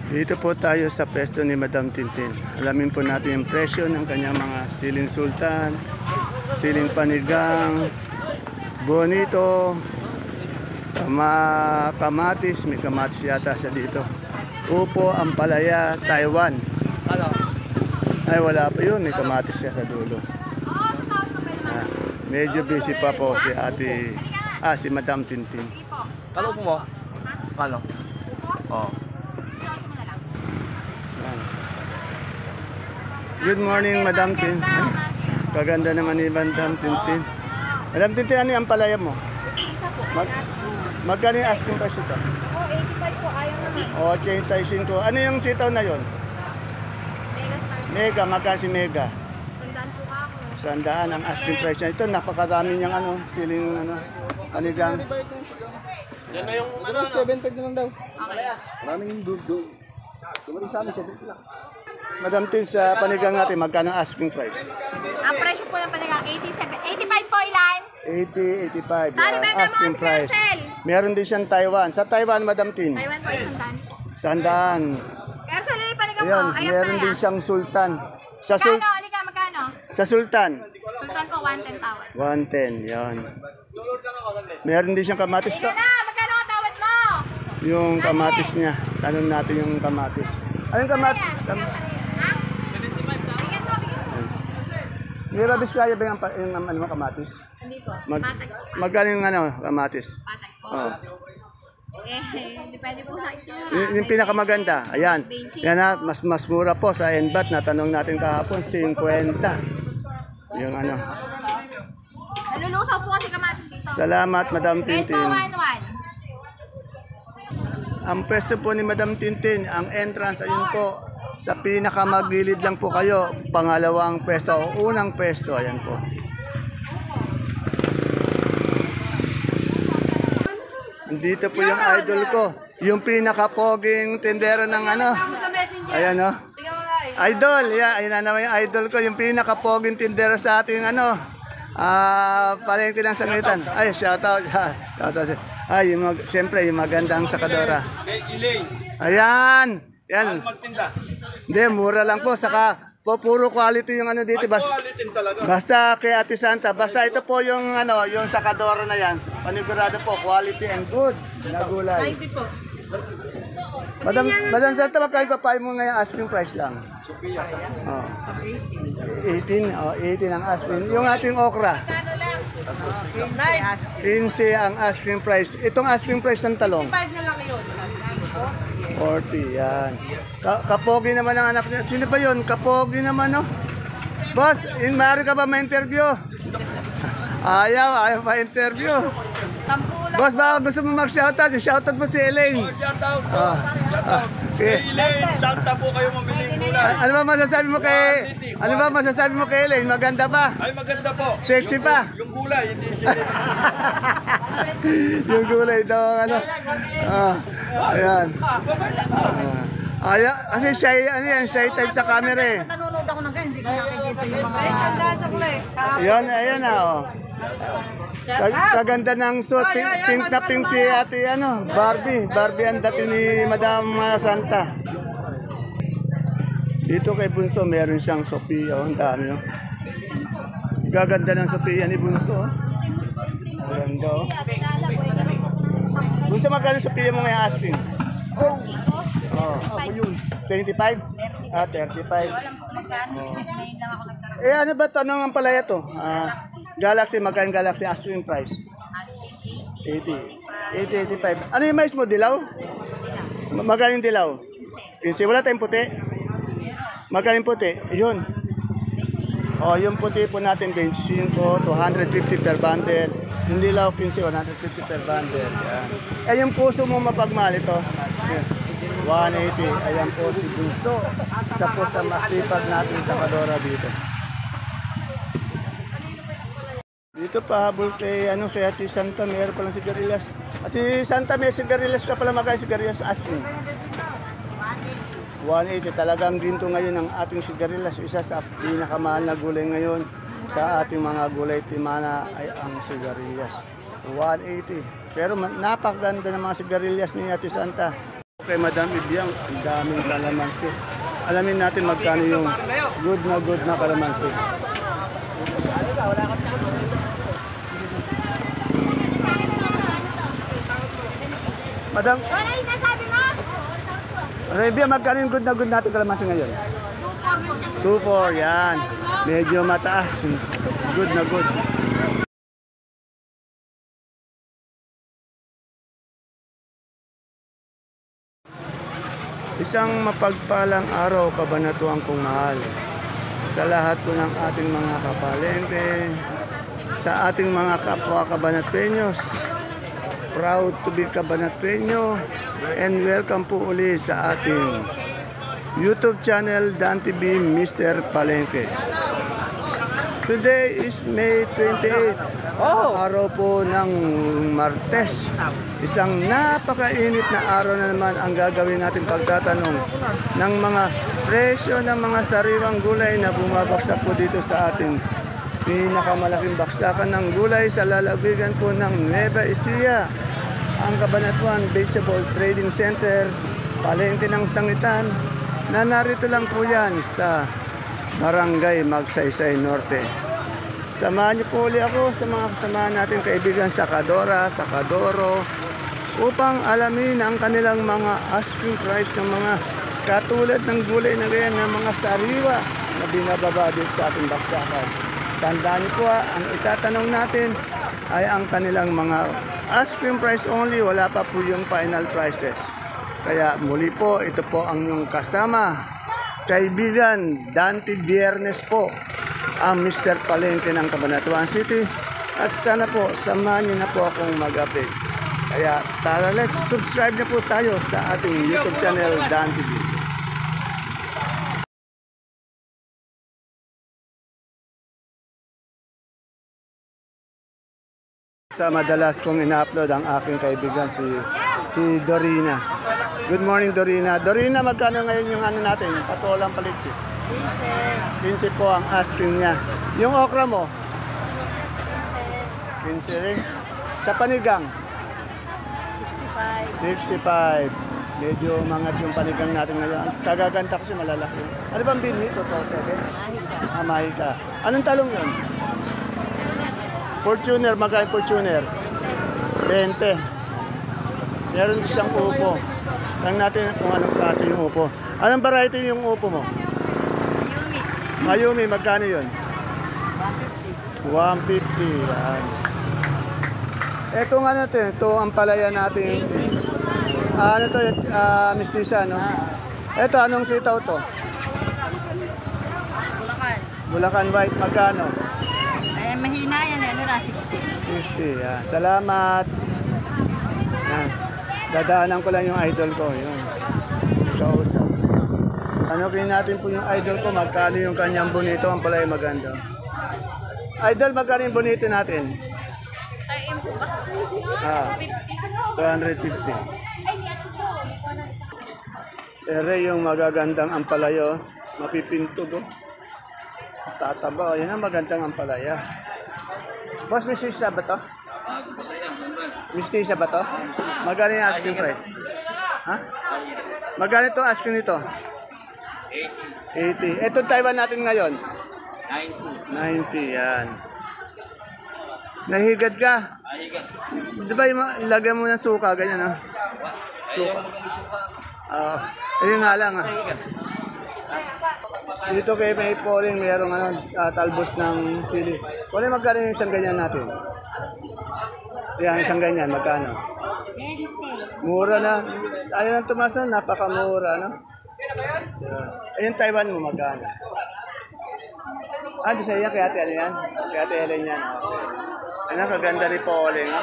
Dito po tayo sa pwesto ni Madam Tintin. Alamin po natin yung presyo ng kanyang mga siling sultan, siling panigang, bonito, kamatis, may kamatis yata siya dito. Upo, ampalaya, Taiwan. Ay wala pa yun, may kamatis siya sa dulo. Medyo busy pa po si Madam Tintin. Kalo po mo? Kalo? Oo. Good morning, Madam Tintin. Kaganda naman ni Madam Tintin. Madam Tintin, ano yung ampalaya mo? Magkano yung asking price ito? 85 po, ayaw naman. 85. Ano yung sitaw na yon? Mega, magkano si Mega? Sandaan po ako. Sandaan ang asking price niya. Ito, napakarami niyang siling panigang. Yan na yung 7.5 na lang daw. Okay. Maraming dugo. Dumating sa amin, 7 lang. Madam Tin, sa panigang natin, magkano ang asking price? Ang presyo po ng panigang, 85 po ilan? 80, 85. Saan ibenta mo Asking ang price. Square Meron din siyang Taiwan. Sa Taiwan, Madam Tin? Taiwan po, sandaan. Sandaan. Pero sa lili panigang po, Ayan, ayaw meron pala din yan. siyang sultan. Magkano? Alika, magkano? Sa sultan, Sultan po, 110 tawad. 110. Yan. Meron din siyang kamatis Sige na, magkano ang tawad mo? Yung kamatis niya. Tanong natin yung kamatis. Anong kamatis? Ha? Bigyan mo, bigyan mo. Nirabis kaya ba yung kamatis? Hindi po, Mag, patag po. magkano yung kamatis? Patag po. Oh. Depende po sa itsura. Yung pinakamaganda, ayan. Yan na, mas mura po sa Enbat na tanong natin kahapon, 50. Yung Nalulusaw po kasi kamatis dito. Salamat, Madam Bell po, Tintin. 1-1. Ang pwesto po ni Madam Tintin, ang entrance, ayun po, sa pinakamagilid lang po kayo, pangalawang pwesto o unang pwesto, ayan po. Dito po yung idol ko, yung pinakapoging tindero ng ayan o. Idol, yeah, ayun na naman yung idol ko, yung pinakapoging tindero sa ating palengke ng Sangitan. Ay, shoutout. Shoutout. Ay, siyempre, yung magandang sakadora. Ayan. Yan. Hindi, mura lang po. Saka, puro quality yung dito. Basta kay Ate Santa. Basta ito po yung, yung sakadora na yan. Panigurado po, quality and good na gulay. Madam Santa, magkano papayo mo ngayon asking price lang? Oh. 18. Oh, 18 ang asking. Yung ating okra. 15 ang asking price. Itong asking price ng talong. 5 na lang yun. 40, yan. Kapogi naman ang anak niya. Sino ba yun? Kapogi naman, no? Boss, maaari ka ba ma-interview? Ayaw ma-interview. Boss, baka gusto mo mag-shoutout. Shoutout mo si Elaine. Shoutout po. Ah. Shoutout. Elaine, santa po kayo mamiling gulay. Ano ba masasabi mo kay Elaine? Maganda ba? Ay, maganda po. Sexy pa? Yung gulay, hindi siya. Yung gulay daw, ayan. Ayan, kasi shy type sa camera eh. Nanonood ako ng ganyan, hindi ko nakikita yung mga... Sandaan sa kulay. Yan, ayan Kaganda ng suit, pink na pink si ate, Barbie. Barbie ang dating ni Madam Santa. Dito kay Bunso, meron siyang Sophia, ang dami, Gaganda ng Sophia ni Bunso, Ganda, Bunso, magkano Sophia mo ngayon asking? Ako yun. 25? 35. Ano ba ito? Anong ampalaya to? Galaxy, magkano Galaxy asking price? 80. 85. Ano yung mais mo? Dilaw? Magkano yung dilaw? 15. Wala tayong puti? Magkano yung puti? Yun. Yung puti po natin 25 to 150 per bundle. Yung dilaw 15, 150 per bundle. Yan. Yung puso mo mapagmahal ito. 180. Ayan po si Bunso. Isa po sa masipag natin sa Kadora dito. Dito pa habol kay Ate Santa, meron palang sigarilyas. Ate Santa, may sigarilyas ka pala, magkano sigarilyas asking? 180. Talagang ginto ngayon ang ating sigarilyas. Isa sa pinakamahal na gulay ngayon sa ating mga gulay timana ay ang sigarilyas. 180. Pero napakaganda ng mga sigarilyas ni Ate Santa. Okay, Madam Ibiang, ang daming kalamansi. Alamin natin magkano yung good na kalamansi. Madam, Wala yung nasabi mo? Madam Ibiang, magkano yung good natin kalamansi ngayon? 2.4, yan. Medyo mataas. Good na good. Isang mapagpalang araw, kabanatuang kong mahal. Sa lahat po ng ating mga kapalengke, sa ating mga kapwa kabanatuenyos, proud to be kabanatuenyo, and welcome po uli sa ating YouTube channel, Dan TV Mr. Palengke. Today is May 28. Araw po ng Martes. Isang napakainit na araw na naman ang gagawin natin pagtatanong ng mga presyo ng mga sariwang gulay na bumabagsak po dito sa ating pinakamalaking baksakan ng gulay sa lalawigan po ng Nueva Ecija, ang Cabanatuan Vegetable Trading Center, palengke ng Sangitan, na narito lang po yan sa Barangay Magsaysay Norte. Samahan niyo po ulit ako sa mga kasamahan natin kaibigan sa Kadora, sa Kadoro, upang alamin ang kanilang mga asking price ng mga katulad ng gulay na ganyan ng mga sariwa na binababa dito sa ating baksakan. Tandaan niyo po ang itatanong natin ay ang kanilang mga asking price only, wala pa po yung final prices. Kaya muli po, ito po ang inyong kasama, kaibigan, Dante Biernes po, ang Mr. Palengke ng Cabanatuan City. At sana po, samahan niyo na po akong mag-update. Kaya tara, let's subscribe na po tayo sa ating YouTube channel, Dan TV. Sa madalas kong ina-upload ang aking kaibigan si Dorina. Good morning, Dorina. Dorina, magkano ngayon yung ano natin? Patolang paligsi. 15 po ang asking niya. Yung okra mo? 15 rin. Sa panigang? 65. Medyo umangat yung panigang natin ngayon. Kagaganda kasi malalaki. Ano bang binhi? Totoo 7? Mahika. Anong talong yun? Fortuner, magkano Fortuner? 20. Meron siyang upo. Tingnan natin kung anong klase yung upo. Anong variety yung upo mo? Mayumi, magkano yun? 150. Yan. Ito nga natin, ito ang palaya natin. Ano to, mistisa, no? Ito, anong sitaw to? Bulacan. Bulacan White, magkano? Mahina yan, ano na, 60. 60, yan. Salamat. Yan. Dadaanan ko lang yung idol ko, yun. Kausap. Ano natin po yung idol ko, magkano yung kanyang bonito, ang palaya maganda. Idol, magkano yung bonito natin? Ay, yung po ba? 250. Ere yung magagandang ampalayo, mapipintog oh. Tataba, yan ang magandang ampalaya. Boss, mistisa ba to? Mistisa ba to? Magkano yung asking price? Ha? Magkano ito asking nito? 80. Ito Taiwan natin ngayon? 90, yan. Nahigad ka? Di ba ilagay mo ng suka, ganyan ha? Suka. Ayun nga lang ha. Dito kay May Pauling, mayroong talbos ng sili. Pauling, magkano yung isang ganyan natin? Yan, isang ganyan, magkano? Mura na. Ayaw ng tumas na, napakamura, no? Ayun, Taiwan mo, magkano? Di sa iya, kaya ate ano yan? Kaya ate Helen yan. Okay. Ano, kaganda ni Pauling, no?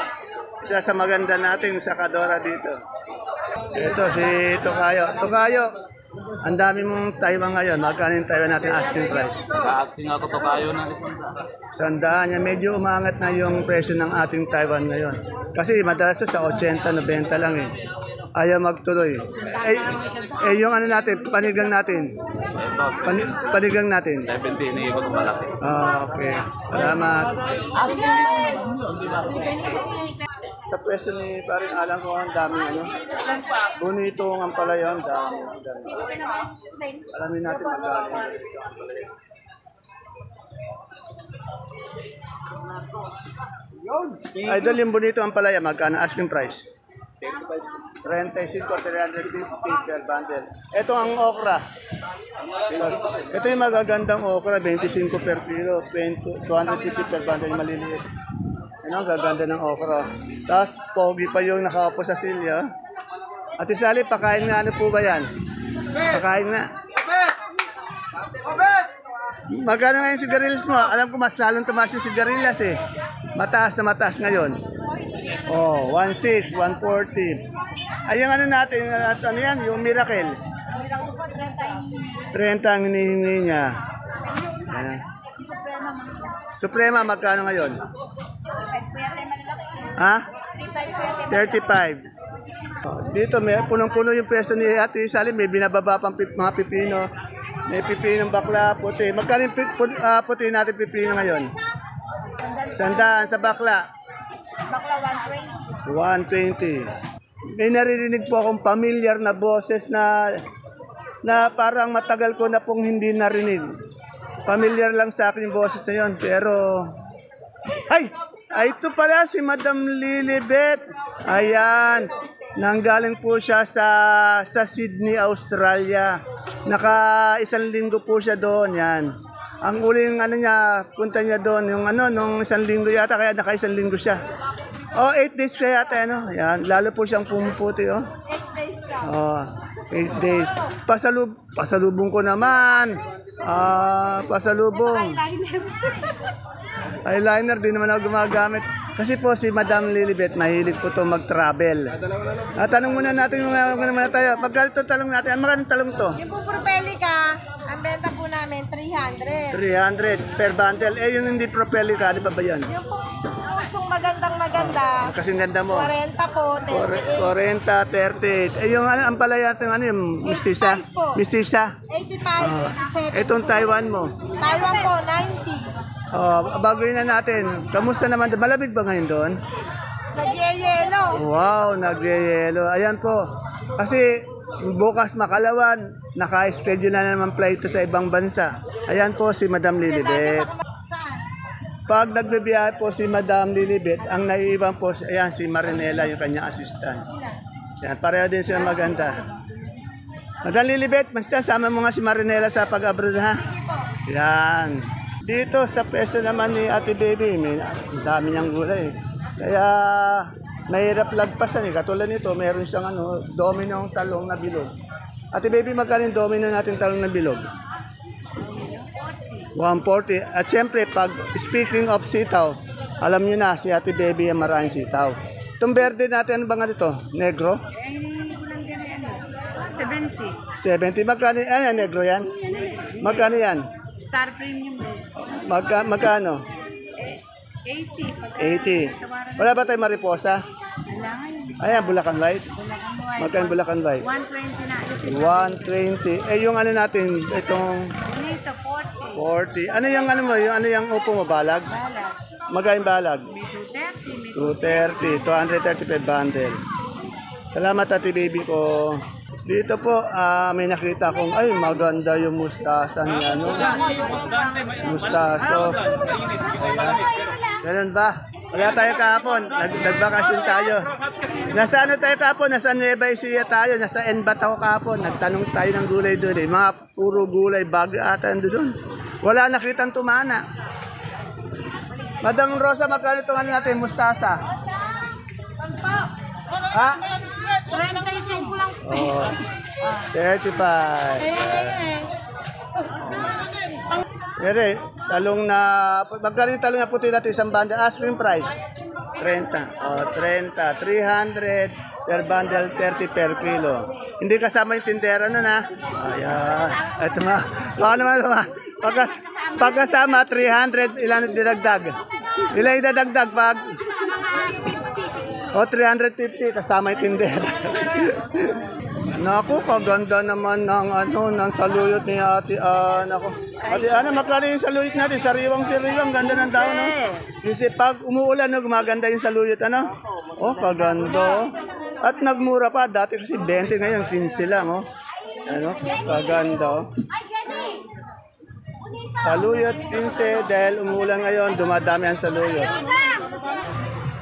Isa sa maganda natin sa Kadora dito. Ito, si Tokayo. Tokayo, ang dami mong Taiwan ngayon. Magkano yung Taiwan natin asking price? Asking ako to kayo ng 100. Yan, medyo umangat na yung presyo ng ating Taiwan ngayon. Kasi madalas sa 80, 90 lang eh. Ayaw magtuloy. Yung ano natin, panigang natin. Panigang natin. 70, hindi ko itong malaki. Okay. Salamat. sa pwesto ni paring alam ko ang dami ano. Bonito ang ampalaya, ang dami. Ang dami. Alamin natin magkano yung ganito ang ampalaya. Idol, yung bonito ang palaya, magkano asking price? 35, 350 per bundle. Ito ang okra. Ito yung magagandang okra, 25 per kilo, 250 per bundle, yung maliliit. Ano, ang gaganda ng okra. Tapos, pogi pa yung nakaupo sa silya. Ate Sally, pakain nga ano po ba yan? Pakain nga. Magkano nga yung sigarilyas mo? Alam ko mas lalong tumaas yung sigarilyas eh. Mataas na mataas ngayon. Oh, 16, 140. Ay, yung ano natin, ano yan, yung Miracle. 30 ang hinihingi niya. Ayan. Suprema, magkano ngayon? Ha? 35. Oh, dito, may punong-puno yung pwesto ni Ate Sally. May binababa pang mga pipino. May pipinong bakla, puti. Magkano yung puti natin pipino ngayon? Sandaan sa bakla. Bakla 120. May naririnig po akong familiar na boses na parang matagal ko na pong hindi narinig. Familiar lang sa akin yung boses na yun. Pero, ay, ito pala si Madam Lilibet. Ayan, nanggaling po siya sa Sydney, Australia. Naka 1 linggo po siya doon, yan. Ang uling ano niya, punta niya doon, yung ano, nung 1 linggo yata, kaya naka 1 linggo siya. Oh, 8 days kaya yata, ano. Yan, lalo po siyang pumuputi, oh. 8 days ka. Oh, 8 days. Pasalubong ko naman. Pasalubong. Eyeliner, di naman ako gumagamit. Kasi po si Madam Lilibet, mahilig po to mag-travel. Tanong muna natin, muna tayo. Pagkalito talong natin, ang maraming talong to? Yung po propelica, ang benta po namin 300. 300 per bundle. Eh, yung hindi propelica, di ba ba yan? Yung po yung magandang-maganda, Kasing ganda mo. 40 po, 40, 38. 38. Eh, yung ano, ang palaya natin, ano yung mistisa? 85 po. Mistisa? 85, 87. Itong Taiwan mo. Taiwan po, 90. Bago yun na natin. Kamusta naman? Malamig ba ngayon doon? Nagyayelo. Wow, nagyayelo. Ayan po. Kasi bukas Makalawan, naka-schedule na naman flight sa ibang bansa. Ayan po si Madam Lilibet. Saan? Pag nagbibiyahe po si Madam Lilibet, ang naiiwan po, ayan si Marinela, yung kanyang assistant. Ayan, pareho din sila maganda. Madam Lilibet, basta sama mo nga si Marinela sa pag-abroad, ha? Yan. Dito sa peso naman ni Ate Baby, may dami niyang gulay. Kaya mahirap lagpasan eh. Katulad nito, meron siyang dominong talong na bilog. Ate Baby, magkano yung domino natin talong na bilog? 140. At siyempre, pag speaking of sitaw, alam niyo na, si Ate Baby ang maraming sitaw. Itong verde natin, ano ba nga dito? Negro? 70. 70. Magkano? Ayan, negro yan. Magkano yan? Star Premium. Magkano? 80. 80. Wala ba tayong mariposa? Kailangan. Ayan, Bulacan White. Bulacan White. Magkano Bulacan White? 120 na. 120. Eh, yung ano natin, itong Dito, 40. 40. Ano yung ano mo? Yung ano yung upo mo? Balag? Balag. Magkano balag? May 230. 230. 230 per bundle. Salamat, Ate Baby ko. Dito po, may nakita akong, ay, maganda yung mustasa niya, no? Mustaso. Ganun ba? Wala tayo kahapon. Nagbakasyon tayo. Nasa ano tayo kahapon? Nasa Nueva Ecija tayo. Nasa Enbat ako kahapon. Nagtanong tayo ng gulay doon eh. Mga puro gulay, bago ata doon. Wala nakitang tumana. Madam Rosa, magkano itong ano natin, mustasa? Ha? 35 lang. Oh, 35. Ere, talong na, magkano yung talong na puti natin isang bundle? Asking price? 30. Oh, 30. 300 per bundle, 30 per kilo. Hindi kasama yung tindera nun, ha? Ayan. Ito nga. Baka naman, pagkasama, 300, ilan dinagdag? Ilan idadagdag pag? O, 350, kasama yung tindera. Naku, kaganda naman ng ng saluyot ni Ate Ana ko. Ate Ana, magkano yung saluyot natin? Sariwang, ganda ng tao, no? Kasi pag umuulan, no, gumaganda yung saluyot, ano? Oh, kaganda. At nagmura pa, dati kasi 20 ngayon, 15 lang, oh. Ano? Kaganda, oh. Saluyot, 15, dahil umuulan ngayon, dumadami ang saluyot.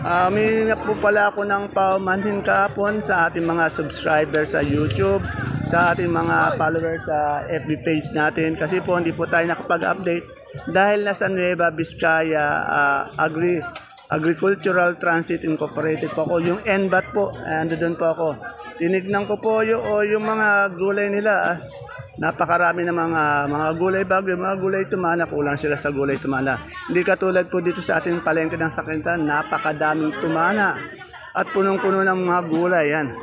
Humingi po pala ako ng paumanhin kahapon sa ating mga subscribers sa YouTube, sa ating mga followers sa FB page natin. Kasi po hindi po tayo nakapag-update dahil nasa Nueva Vizcaya Agricultural Transit Incorporated po ako. Yung NBAT po, ando doon po ako. Tinignan ko po yung mga gulay nila. Napakarami ng mga gulay bagyo, mga gulay tumana, kulang sila sa gulay tumana. Hindi katulad po dito sa ating palengke ng Sakintan, napakadaming tumana at punong-puno ng mga gulay yan.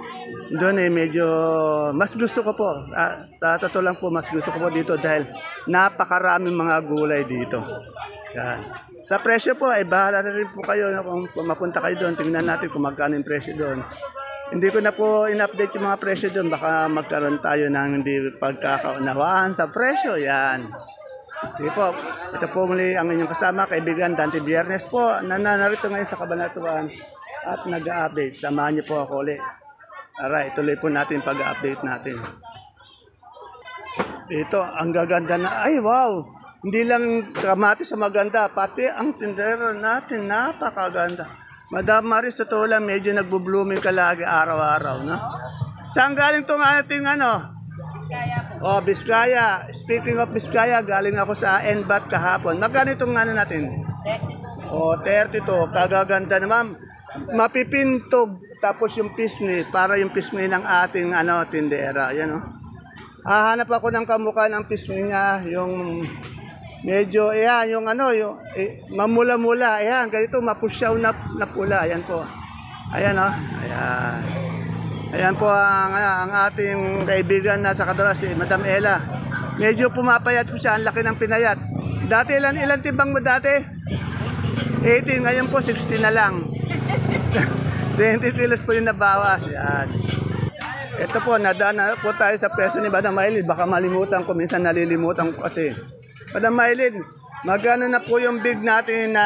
Doon medyo mas gusto ko po, totoo lang po, mas gusto ko po dito dahil napakaraming mga gulay dito. Yan. Sa presyo po, bahala na rin po kayo kung mapunta kayo doon, tingnan natin kung magkano yung presyo doon. Hindi ko na po in-update yung mga presyo doon. Baka magkaroon tayo ng hindi pagkakaunawaan sa presyo. Yan. Sige po. Ito po muli ang inyong kasama, kaibigan Dante Biernes po. Narito ngayon sa Cabanatuan at nag-update. Samahan niyo po ako ulit. Alright, ituloy po natin pag-update natin. Ito, ang gaganda na. Ay, wow! Hindi lang kamatis sa maganda, pati ang tindera natin, napakaganda. Madam Maris, totoo lang, medyo nagbo-blooming ka lagi araw-araw, no? Saan galing itong ating Biskaya po. Oh, Biskaya. Speaking of Biskaya, galing ako sa NBAT kahapon. Magkano itong natin? 32. Oh, 32. Kagaganda naman. Mapipintog. Tapos yung pisngi, para yung pisngi ng ating tindera. Yan, oh. Hahanap ako ng kamukha ng pisngi niya, yung medyo, yung mamula-mula, ganito, mapusyaw na pula, ayan po. Ayan, oh, ayan. Ayan po ang ating kaibigan na sa Kadora, si Madam Ella. Medyo pumapayat po siya, ang laki ng pinayat. Dati, ilan timbang mo dati? 80, ngayon po 60 na lang. 20 kilos po yung nabawas, yan. Ito po, nadaan na po tayo sa peso ni Madam Maylin. Baka malimutan ko, minsan nalilimutan ko kasi. Madam Maylin, magkano na po yung big natin na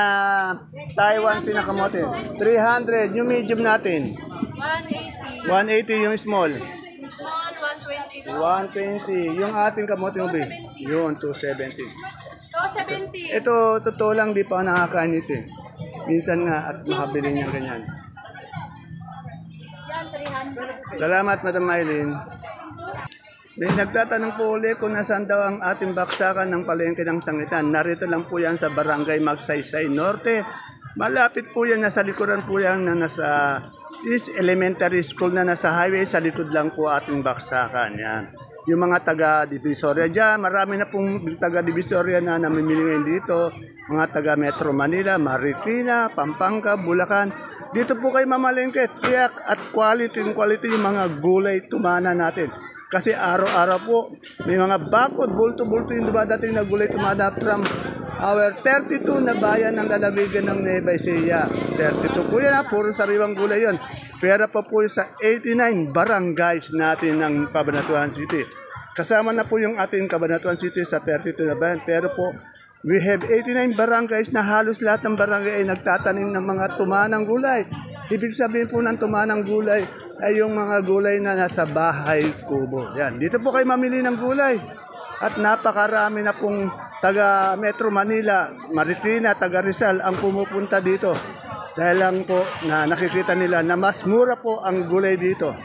Taiwan sinakamote? 300. Yung medium natin? 180. 180 yung small. Small, 120. 120. Yung ating kamote mo big? Yun, 270. 270. Ito, totoo lang, di pa ako nakakain ito eh. Minsan nga at makabili niya ganyan. Yan, 300. Salamat, Madam Maylin. May nagtatanong po ulit kung nasaan daw ang ating baksakan ng palengke ng Sangitan. Narito lang po yan sa Barangay Magsaysay Norte. Malapit po yan, nasa likuran po yan na nasa East Elementary School na nasa highway. Sa likod lang po ating baksakan. Yan. Yung mga taga-Divisoria dyan, marami na pong taga-Divisoria na namimili ngayon dito. Mga taga-Metro Manila, Marikina, Pampanga, Bulacan. Dito po kayo mamalengke, tiyak at quality yung mga gulay tumana natin. Kasi araw-araw po, may mga bakod, bulto-bulto yung dumadating na gulay tumana from our 32 na bayan ng lalawigan ng Nueva Ecija. 32 po yan, puro sariwang gulay yun. Pera pa po sa 89 barangays natin ng Cabanatuan City. Kasama na po yung ating Cabanatuan City sa 32 na bayan. Pero po, we have 89 barangays na halos lahat ng barangay ay nagtatanim ng mga tumanang gulay. Ibig sabihin po ng tumanang gulay ay yung mga gulay na nasa bahay kubo. Yan. Dito po kayo mamili ng gulay. At napakarami na pong taga Metro Manila, Marikina, taga Rizal ang pumupunta dito. Dahil lang po na nakikita nila na mas mura po ang gulay dito.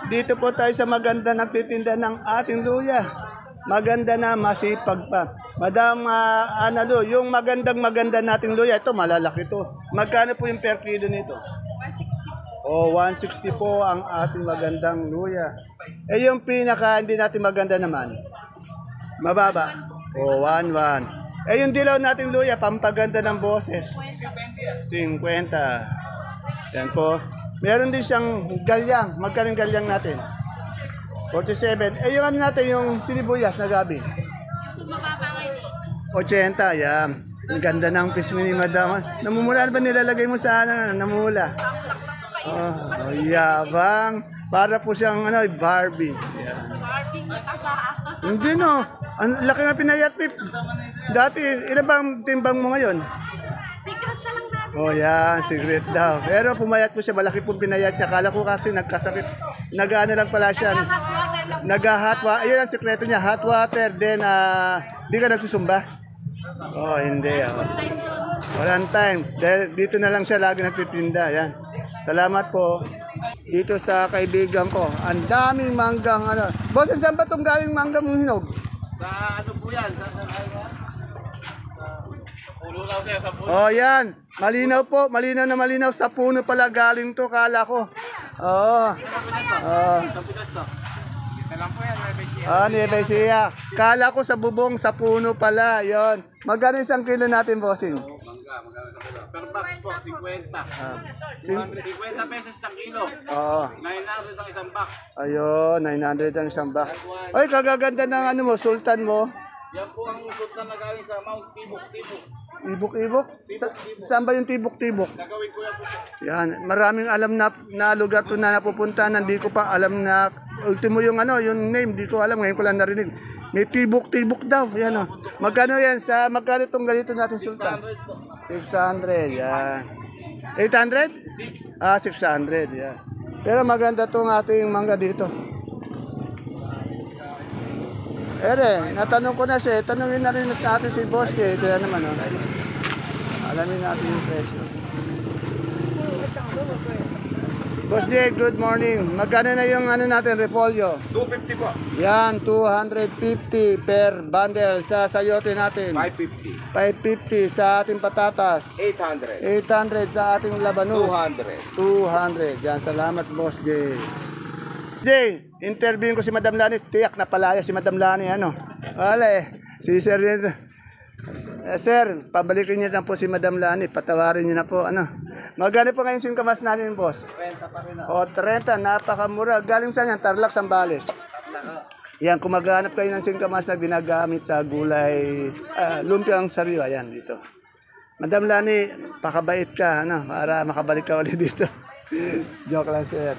Dito po tayo sa maganda nagtitinda ng ating luya. Maganda na, masipag pa. Madam Analo, yung maganda nating luya, ito malalaki to. Magkano po yung per kilo nito? 160. O, 160 po ang ating magandang luya. Eh, yung pinaka hindi natin maganda naman, mababa. O, 1.1. Eh, yung dilaw nating luya, pampaganda ng boses. 50. Yan po. Meron din siyang galyang. Magkano yung galyang natin? 47. Eh, yung natin, yung sinibuyas na gabi? Mababa ngayon 80, yan. Ang ganda ng pisngi ni Madam. Namumula ba nilalagay mo sa namumula? Oh, yabang. Para po siyang ano, Barbie. Barbing mataba. Hindi no. Ang laki na pinayat, Pip. Dati, ilan bang timbang mo ngayon? Secret na lang natin. Oh, yan, secret daw. Pero pumayat po siya, malaki pong pinayat niya. Kala ko kasi nagkasakit. Nag-ano lang pala siya. Hot water lang. Nag-hot water. Ayun ang sekreto niya, hot water. Then, di ka nagsusumba? Oh, hindi. Oh. Time doon. Walang time. Dahil dito na lang siya lagi nagtitinda. Yan. Salamat po. Dito sa kaibigan ko. Ang daming manggang ano. Boss, saan ba itong galing manggang mong hinog? Sa ano po yan? Sa puno lang siya, sa puno. Oh, yan. Malinaw po. Malinaw na malinaw. Sa puno pala galing to, kala ko. Oo. Oh. Sa Pinas to. Dito lang po yan, may siya. Ah, Nueva Ecija. Kala ko sa bubong, sa puno pala. Yon. Magkano isang kilo natin, bossing? Mangga. Per box po, 50. Ah, 50 pesos isang kilo. Oo. 900 ang isang box. Ayun, 900 ang isang box. Ay, kagaganda ng ano mo, sultan mo. Yan po ang sultan na galing sa Mount Tibok. Ibok-ibok? Saan ba yung tibok-tibok? Gagawin ko yan po. Yan, maraming alam na lugar to na napupunta. Hindi ko pa alam na ultimo yung ano, yung name, di ko alam. Ngayon ko lang narinig. May tibok-tibok daw. Yan oh. Magkano yan? Magkano itong ganito natin, sultan? 100 po. 600, yan. 800? Ah, 600, yan. Pero maganda itong ating mangga dito. Ere, natanong ko na siya. Tanungin na rin natin si Boss K. Ito yan naman, oh. Alamin natin yung presyo. Boss J, good morning. Magkano na yung ano natin, repolyo? 250 po. Yan, 250 per bundle sa sayote natin. 550. 550 sa ating patatas. 800. 800 sa ating labanus. 200. 200. Yan, salamat Boss J. J, interviewin ko si Madam Lani. Tiyak na palaya si Madam Lani. Ano? Wala eh. Si Sir dito. Sir, pabalikin niyo na po si Madam Lani. Patawarin niyo na po. Ano? Magkano po ngayon singkamas natin, boss? 30 pa rin. O, 30. Napakamura. Galing saan yan? Tarlac, Sambales. Yan, kung maghanap kayo ng singkamas na ginagamit sa gulay, lumpiang sariwa, yan dito. Madam Lani, pakabait ka, ano, para makabalik ka ulit dito. Joke lang, sir.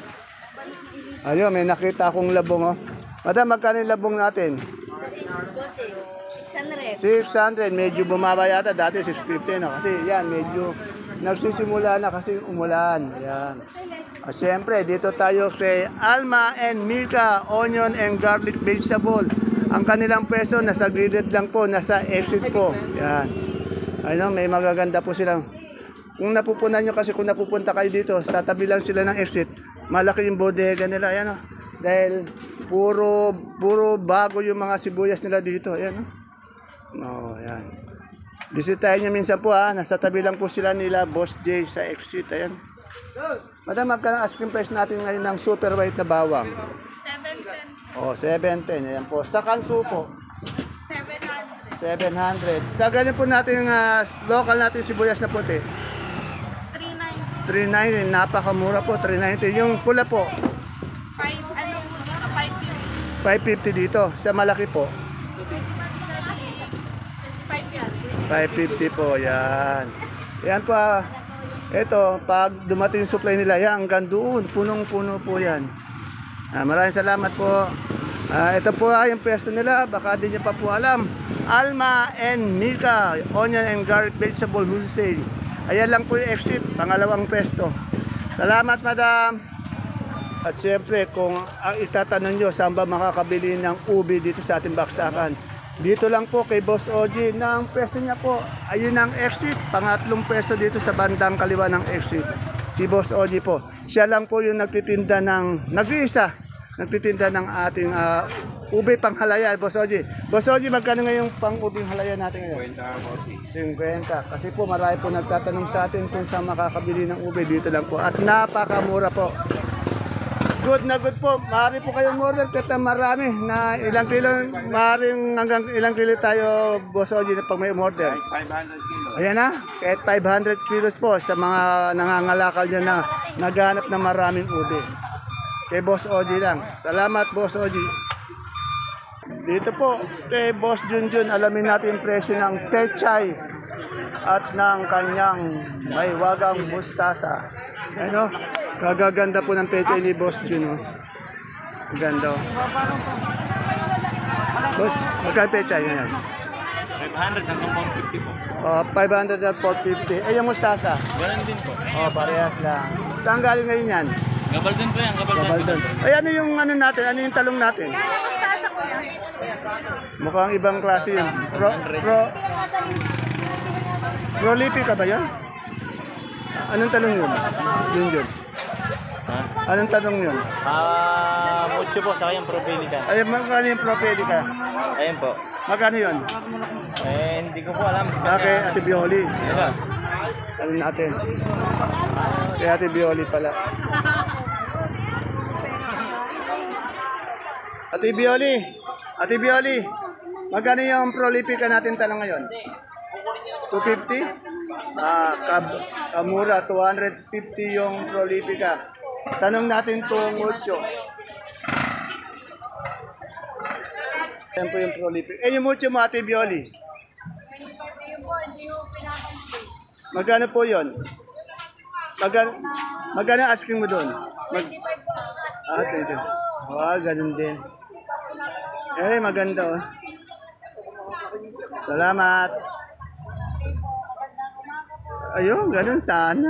Ayun, may nakita akong labong, oh. Madam, magkano yung labong natin? 600. Medyo bumaba yata. Dati 650, no? Kasi yan, medyo nagsisimula na kasi umulan. Yan. Siyempre, dito tayo kay Alma and Mika, onion and garlic vegetable. Ang kanilang peso, nasa grillet lang po, nasa exit po. Yan. Ayun, may magaganda po silang. Kung napupunan nyo kasi, kung napupunta kayo dito, sa tabi lang sila ng exit, malaki yung bodega nila. Yan, oh. Dahil puro bago yung mga sibuyas nila dito. Yan, oh. Oh, yan. Bisitahin niyo minsan po, ha. Nasa tabi lang po sila nila, Boss J sa exit. Ayan. Madam, magkano asking price natin ngayon ng super white na bawang? 710. Oh, 710. Ayan po. Sa kanso po, 700. 700. Sa ganyan po natin local natin sibuyas na puti, 390. 390. Napakamura po, 390. Yung pula po, 550. 550 dito. Sa malaki po, 550 po. Yan. Yan po. Ito, pag dumating yung supply nila, yan, hanggang doon, punong-puno po yan. Maraming salamat po. Ito po yung pwesto nila, baka di niyo pa po alam. Alma and Mika, onion and garlic vegetable wholesale. Ayan lang po yung exit, pangalawang pwesto. Salamat, madam. At siyempre, kung ang itatanong nyo, saan ba makakabili ng ubi dito sa ating baksakan? Dito lang po kay Boss Oji, na ang pwesto niya po, ayun ang exit, pangatlong pwesto dito sa bandang kaliwa ng exit. Si Boss Oji po, siya lang po yung nagtitinda ng, nagtitinda ng ating ube panghalaya, Boss Oji. Boss Oji, magkano ngayong pang-ubing halaya natin ngayon? 50. Kasi po marami po nagtatanong sa atin kung saan makakabili ng ube, dito lang po. At napakamura po. Good na good po. Maaari po kayong order kahit na marami na ilang kilo, maaaring hanggang ilang kilo tayo, Boss Oji, pag may order. 500 kilos. Ayan na, kahit 500 kilos po sa mga nangangalakal dyan na naghanap ng maraming ube. Kay Boss Oji lang. Salamat, Boss Oji. Dito po, kay Boss Junjun, alamin natin yung presyo ng pechay at ng kanyang may wagang mustasa. Ano? Kagaganda po ng pechay ni Boss Jun. Oh. Ganda. Oh. Boss, magkano pechay yan? 500 hanggang 150 po. 500 at 450. Eh, yung mustasa? Ganun din po. Parehas lang. Saan galing ngayon yan? Gabaldon po yan, Gabaldon. Gabaldon. Ay, ano yung ano natin? Ano yung talong natin? Kaya mustasa ko yan. Mukhang ibang klase yun. Prolific ka ba yan? Anong talong yun? Yun. Ha? Anong talong yun? Mucho po, saka yung Propelica. Ay, magkano yung Propedica? Ayun po. Magkano yun? Hindi ko po alam. Okay, Ate Bioli. Diba? Ano natin? Kay Ate Bioli pala. Ate Bioli, magkano yung Prolifica natin talong ngayon? 250? Kamura, 250 yung Prolifica. Tanong natin itong mucho. Yan po yung Prolifica. Eh, yung mucho mo, Ate Bioli. Magkano po yun? Magkano asking mo doon? 25. Ganun din. Eh, maganda oh. Salamat. Ayun, ganun sana.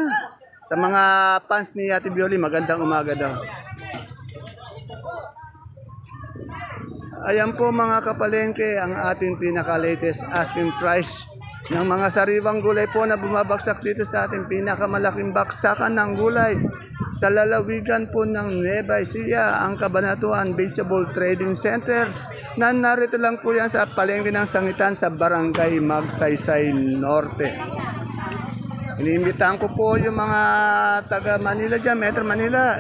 Sa mga fans ni Ate Bioli, magandang umaga daw. Ayan po mga kapalengke, ang ating pinaka-latest asking price ng mga sariwang gulay po na bumabagsak dito sa ating pinakamalaking baksakan ng gulay sa lalawigan po ng Nueva Ecija, ang Cabanatuan Vegetable Trading Center na narito lang po yan sa palengke ng Sangitan sa Barangay Magsaysay Norte. Inimbitahan ko po yung mga taga Manila dyan, Metro Manila.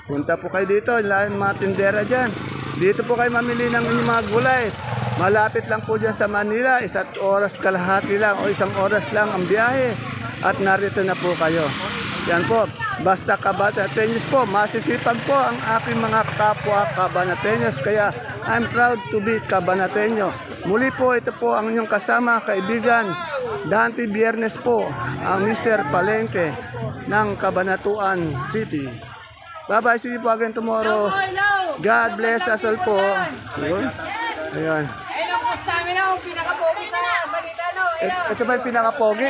Punta po kayo dito, yung mga tindera dyan. Dito po kayo mamili ng inyong mga gulay. Malapit lang po dyan sa Manila, 1 oras kalahati lang o 1 oras lang ang biyahe. At narito na po kayo. Yan po, basta Cabanateños po, masisipag po ang aking mga kapwa Cabanateños. Kaya I'm proud to be Cabanateño. Muli po, ito po ang inyong kasama, kaibigan. Dante Biernes po, ang Mr. Palengke ng Cabanatuan City. Bye-bye, see you po again tomorrow. God bless us all po. Ayun. Ayan. Ayun ang stamina, ang pinaka-pogi sa salita, no? Ito ba yung pinaka-pogi?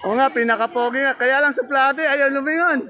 Oo nga, pinaka-pogi nga. Kaya lang suplate, ayaw lumingon.